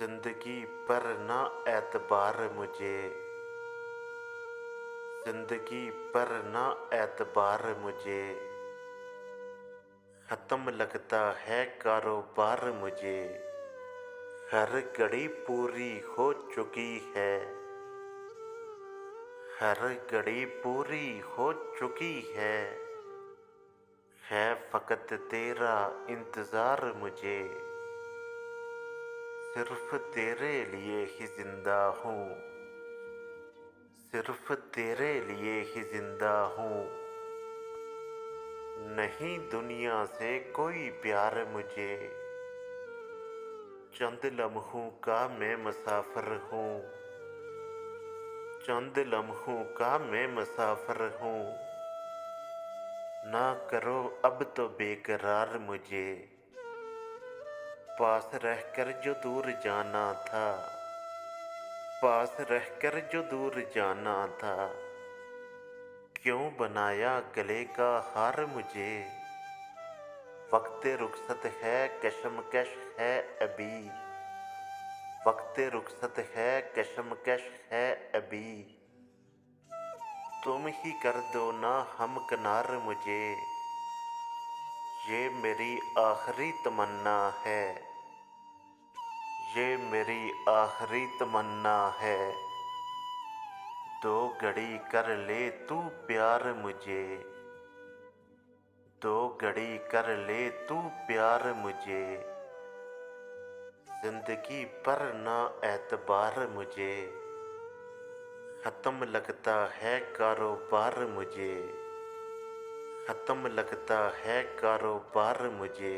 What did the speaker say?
जिंदगी पर ना एतबार मुझे, जिंदगी पर ना एतबार मुझे, खत्म लगता है कारोबार मुझे। हर घड़ी पूरी हो चुकी हर घड़ी पूरी हो चुकी है फकत तेरा इंतजार मुझे। सिर्फ तेरे लिए ही जिंदा हूँ, सिर्फ तेरे लिए ही जिंदा हूँ। नहीं दुनिया से कोई प्यार मुझे, चंद लम्हों का मैं मुसाफिर हूँ, चंद लम्हों का मैं मुसाफिर हूँ। ना करो अब तो बेकरार मुझे, पास रहकर जो दूर जाना था, पास रहकर जो दूर जाना था। क्यों बनाया गले का हार मुझे, वक्त रुखसत है कशमकश है अभी, वक्त रुखसत है कशमकश है अभी। तुम ही कर दो ना हमकिनार मुझे, ये मेरी आखिरी तमन्ना है, ये मेरी आखिरी तमन्ना है। दो घड़ी कर ले तू प्यार मुझे, दो घड़ी कर ले तू प्यार मुझे। जिंदगी पर ना एतबार मुझे, खत्म लगता है कारोबार मुझे, खत्म लगता है कारोबार मुझे।